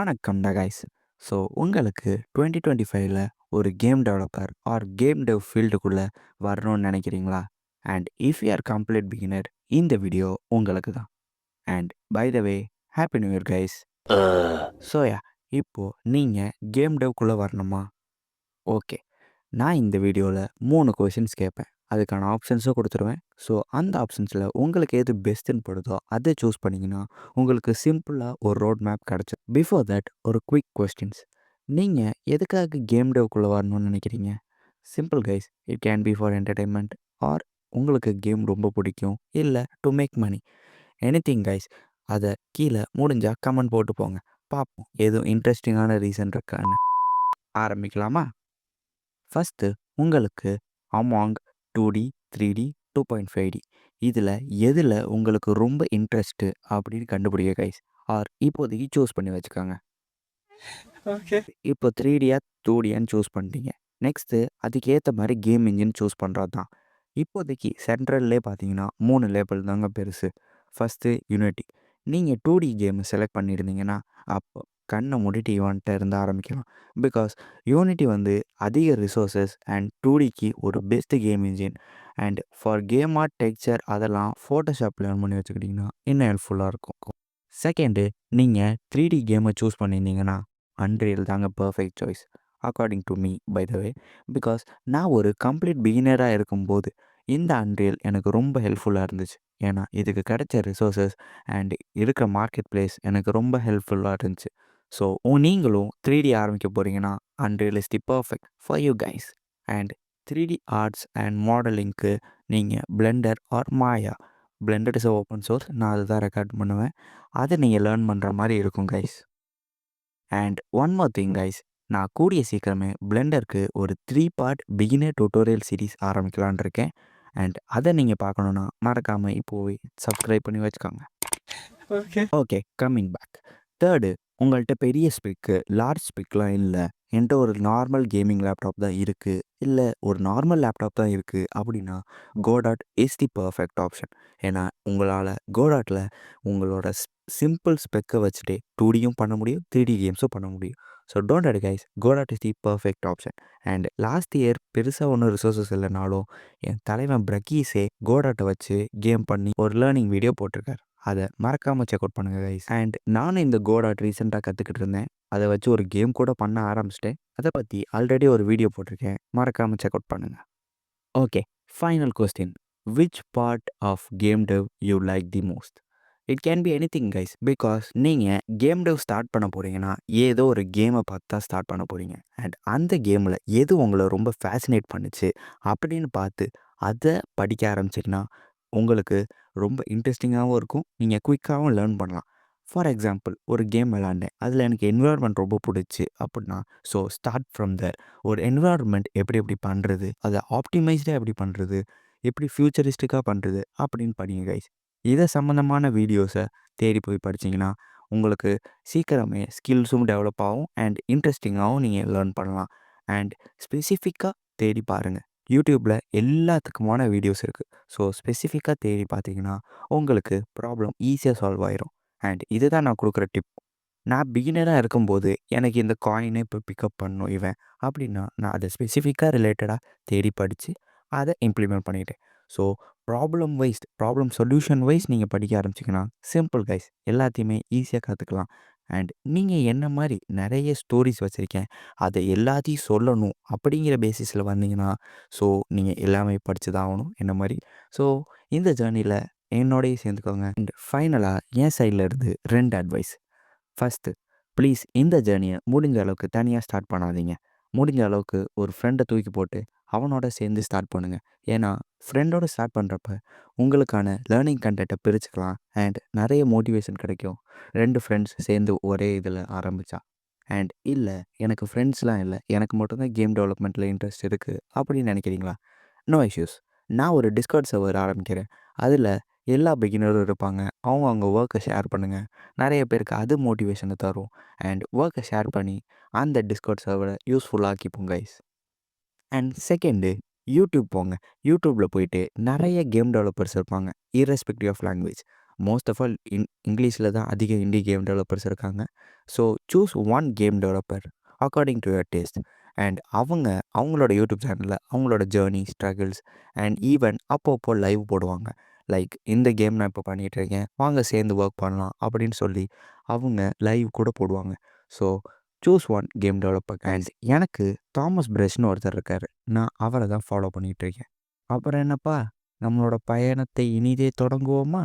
வணக்கம்டா guys. So உங்களுக்கு 2025ல ஒரு game developer or game dev ஃபீல்டுக்குள்ளே வரணும்னு நினைக்கிறீங்களா? And if you are complete beginner, இந்த வீடியோ உங்களுக்கு தான். And by the way, happy new year guys. So இப்போது நீங்கள் கேம் டெவ்க்குள்ளே வரணுமா? ஓகே, நான் இந்த வீடியோவில் 3 கொஷின்ஸ் கேட்பேன். அதுக்கான ஆப்ஷன்ஸும் கொடுத்துருவேன். ஸோ அந்த ஆப்ஷன்ஸில் உங்களுக்கு எது பெஸ்ட்டுன்னு படுதோ அதை சூஸ் பண்ணிங்கன்னா உங்களுக்கு சிம்பிளாக ஒரு ரோட் மேப் கிடச்சிடும். பிஃபோர் தட் ஒரு குவிக் கொஸ்டின்ஸ். நீங்கள் எதுக்காக கேம் டெவ்க்குள்ளே வரணும்னு நினைக்கிறீங்க? Simple guys, it can be for entertainment or உங்களுக்கு கேம் ரொம்ப பிடிக்கும், இல்லை to make money. Anything guys, அதை கீழே முடிஞ்சால் கமெண்ட் போட்டு போங்க, பார்ப்போம் எதுவும் இன்ட்ரெஸ்டிங்கான ரீசன் இருக்கான்னு. ஆரம்பிக்கலாமா? ஃபஸ்ட்டு உங்களுக்கு அமாங் 2D 3D 2.5D இதில் எதில் உங்களுக்கு ரொம்ப இன்ட்ரெஸ்ட்டு அப்படின்னு கண்டுபிடிக்க கைஸ். ஆர் இப்போதைக்கு சூஸ் பண்ணி வச்சுக்கோங்க. ஓகே, இப்போ 3Dயா 2Dயான்னு சூஸ் பண்ணிட்டீங்க. நெக்ஸ்ட்டு அதுக்கேற்ற மாதிரி கேம் இன்ஜின் சூஸ் பண்ணுறது தான். இப்போதைக்கு சென்ட்ரல்லே பார்த்தீங்கன்னா 3 லேபிள் தாங்க பெருசு. First unity. நீங்கள் 2D கேம் செலக்ட் பண்ணியிருந்தீங்கன்னா அப்போ கண்ணை மூடிட்டு இவன்ட்ட இருந்து ஆரம்பிக்கலாம். பிகாஸ் யூனிட்டி வந்து அதிக ரிசோர்ஸஸ் அண்ட் 2Dக்கு ஒரு best game engine. And for game art texture அதெல்லாம் ஃபோட்டோஷாப் லேர்ன் பண்ணி வச்சுக்கிட்டிங்கன்னா இன்னும் ஹெல்ப்ஃபுல்லாக இருக்கும். செகண்டு, நீங்கள் 3D கேமை சூஸ் பண்ணியிருந்தீங்கன்னா அன்ரியல் தாங்க perfect choice according to me, by the way. Because நான் ஒரு கம்ப்ளீட் பிகினராக இருக்கும்போது இந்த அன்ரியல் எனக்கு ரொம்ப ஹெல்ப்ஃபுல்லாக இருந்துச்சு. ஏன்னா இதுக்கு கிடைச்ச ரிசோர்ஸஸ் அண்ட் இருக்கிற மார்க்கெட் பிளேஸ் எனக்கு ரொம்ப ஹெல்ப்ஃபுல்லாக இருந்துச்சு. ஸோ நீங்களும் 3D ஆரம்பிக்க போகிறீங்கன்னா Unreal is the perfect for you guys. And 3D arts and மாடலிங்க்கு நீங்கள் Blender or Maya. Blender is open source, நான் அதுதான் ரெக்கார்ட் பண்ணுவேன். அதை நீங்கள் லேர்ன் பண்ணுற மாதிரி இருக்கும் guys. And one more thing guys, நான் கூடிய சீக்கிரமே பிளெண்டருக்கு ஒரு 3 பார்ட் பிகினர் டியூட்டோரியல் சீரிஸ் ஆரம்பிக்கலான் இருக்கேன். அண்ட் அதை நீங்கள் பார்க்கணுன்னா மறக்காமல் இப்போவே சப்ஸ்கிரைப் பண்ணி வச்சுக்கோங்க. Okay, coming back. தேர்டு, உங்கள்கிட்ட பெரிய ஸ்பெக்கு லார்ஜ் ஸ்பெக்லாம் இல்லை, என்கிட்ட ஒரு நார்மல் கேமிங் லேப்டாப் தான் இருக்குது, இல்லை ஒரு நார்மல் லேப்டாப் தான் இருக்குது அப்படின்னா Goddard is the perfect option. ஏன்னா உங்களால் கோடாட்டில் உங்களோட சிம்பிள் ஸ்பெக்கை வச்சுட்டே 2Dயும் பண்ண முடியும், 3D கேம்ஸும் பண்ண முடியும். So don't worry guys, Goddard is the perfect option. And last year பெருசாக ஒன்றும் ரிசோர்ஸஸ் இல்லைனாலும் என் தலைவன் பிரகீஸே கோடாட்டை வச்சு கேம் பண்ணி ஒரு லேர்னிங் வீடியோ போட்டிருக்காரு. அதை மறக்காமல் செக் அவுட் பண்ணுங்கள் கைஸ். அண்ட் நானும் இந்த கோடாட் ரீசெண்டாக கற்றுக்கிட்டு இருந்தேன். அதை வச்சு ஒரு கேம் கூட பண்ண ஆரம்பிச்சிட்டேன். அதை பற்றி ஆல்ரெடி ஒரு வீடியோ போட்டிருக்கேன், மறக்காமல் செக் அவுட் பண்ணுங்கள். Okay, final question. Which part of game dev you like the most? It can be anything guys. Because நீங்கள் கேம் டெவ் ஸ்டார்ட் பண்ண போகிறீங்கன்னா ஏதோ ஒரு கேமை பார்த்து தான் ஸ்டார்ட் பண்ண போகிறீங்க. அண்ட் அந்த கேமில் எது உங்களை ரொம்ப ஃபேசினேட் பண்ணுச்சு அப்படின்னு பார்த்து அதை படிக்க ஆரம்பிச்சிங்கன்னா உங்களுக்கு ரொம்ப இன்ட்ரெஸ்டிங்காகவும் இருக்கும், நீங்கள் குயிக்காகவும் லேர்ன் பண்ணலாம். ஃபார் எக்ஸாம்பிள், ஒரு கேம் விளாண்டேன், அதில் எனக்கு என்விரான்மெண்ட் ரொம்ப பிடிச்சி அப்படின்னா ஸோ ஸ்டார்ட் ஃப்ரம் தேர். ஒரு என்விரான்மெண்ட் எப்படி எப்படி பண்ணுறது, அதை ஆப்டிமைஸ்டாக எப்படி பண்ணுறது, எப்படி ஃப்யூச்சரிஸ்டிக்காக பண்ணுறது அப்படின்னு படிங்க கைஸ். இதை சம்மந்தமான வீடியோஸை தேடி போய் படிச்சிங்கன்னா உங்களுக்கு சீக்கிரமே ஸ்கில்ஸும் டெவலப் ஆகும் அண்ட் இன்ட்ரெஸ்டிங்காகவும் நீங்கள் லேர்ன் பண்ணலாம். அண்ட் ஸ்பெசிஃபிக்காக தேடி பாருங்கள். யூடியூப்பில் எல்லாத்துக்குமான வீடியோஸ் இருக்குது. ஸோ ஸ்பெசிஃபிக்காக தேடி பார்த்தீங்கன்னா உங்களுக்கு ப்ராப்ளம் ஈஸியாக சால்வ் ஆயிரும். அண்ட் இதுதான் நான் கொடுக்குற டிப். நான் பிகினராக இருக்கும்போது எனக்கு இந்த காயினை இப்போ பிக்கப் பண்ணணும் இவன் அப்படின்னா நான் அதை ஸ்பெசிஃபிக்காக ரிலேட்டடாக தேடி படித்து அதை இம்ப்ளிமெண்ட் பண்ணிட்டேன். ஸோ ப்ராப்ளம் சொல்யூஷன் வைஸ் நீங்கள் படிக்க ஆரம்பிச்சிங்கன்னா சிம்பிள் கைஸ், எல்லாத்தையுமே ஈஸியாக கற்றுக்கலாம். அண்ட் நீங்கள் என்ன மாதிரி நிறைய ஸ்டோரிஸ் வச்சுருக்கேன், அதை எல்லாத்தையும் சொல்லணும் அப்படிங்கிற பேசிஸில் வந்தீங்கன்னா ஸோ நீங்கள் எல்லாமே படித்து தான் ஆகணும் என்ன மாதிரி. ஸோ இந்த ஜேர்னியில் என்னோடய சேர்ந்துக்கோங்க. அண்ட் ஃபைனலாக என் சைடில் இருந்து 2 அட்வைஸ். ஃபஸ்ட்டு, ப்ளீஸ் இந்த ஜேர்னியை முடிஞ்ச அளவுக்கு தனியாக ஸ்டார்ட் பண்ணாதீங்க. முடிஞ்ச அளவுக்கு ஒரு ஃப்ரெண்டை தூக்கி போட்டு அவனோட சேர்ந்து ஸ்டார்ட் பண்ணுங்கள். ஏன்னா ஃப்ரெண்டோடு ஸ்டார்ட் பண்ணுறப்ப உங்களுக்கான லேர்னிங் கண்டென்ட்டை பிரிச்சுக்கலாம் அண்ட் நிறைய மோட்டிவேஷன் கிடைக்கும் 2 ஃப்ரெண்ட்ஸ் சேர்ந்து ஒரே இதில் ஆரம்பித்தா. அண்ட் இல்லை எனக்கு ஃப்ரெண்ட்ஸ்லாம் இல்லை, எனக்கு மட்டும்தான் கேம் டெவலப்மெண்ட்டில் இன்ட்ரெஸ்ட் இருக்குது அப்படின்னு நினைக்கிறீங்களா? No issues. நான் ஒரு டிஸ்கார்ட் சர்வர் ஆரம்பிக்கிறேன். அதில் எல்லா பிகினரும் இருப்பாங்க. அவங்க ஒர்க்கை ஷேர் பண்ணுங்கள். நிறைய பேருக்கு அது மோட்டிவேஷனை தரும். அண்ட் ஒர்க்கை ஷேர் பண்ணி அந்த டிஸ்கார்ட் சர்வரை யூஸ்ஃபுல்லாக்கிப்போம் கைஸ். அண்ட் செகண்டு, யூடியூப் போங்க. யூடியூப்பில் போயிட்டு நிறைய கேம் டெவலப்பர்ஸ் இருப்பாங்க, irrespective of language. Most of all இங்கிலீஷில் தான் அதிக இண்டி கேம் டெவலப்பர்ஸ் இருக்காங்க. So choose one game developer according to your taste. And அவங்களோட யூடியூப் சேனலில் அவங்களோட ஜேர்னி, ஸ்ட்ரகிள்ஸ் அண்ட் ஈவன் அப்பப்போ லைவ் போடுவாங்க. லைக் இந்த கேம் நான் இப்போ பண்ணிகிட்ருக்கேன், வாங்க சேர்ந்து ஒர்க் பண்ணலாம் அப்படின்னு சொல்லி அவங்க லைவ் கூட போடுவாங்க. So choose one game developer. And எனக்கு தாமஸ் பிரஷ்னு ஒருத்தர் இருக்கார். நான் அவரை தான் ஃபாலோ பண்ணிகிட்ருக்கேன். அப்புறம் என்னப்பா, நம்மளோட பயணத்தை இனிதே தொடங்குவோமா?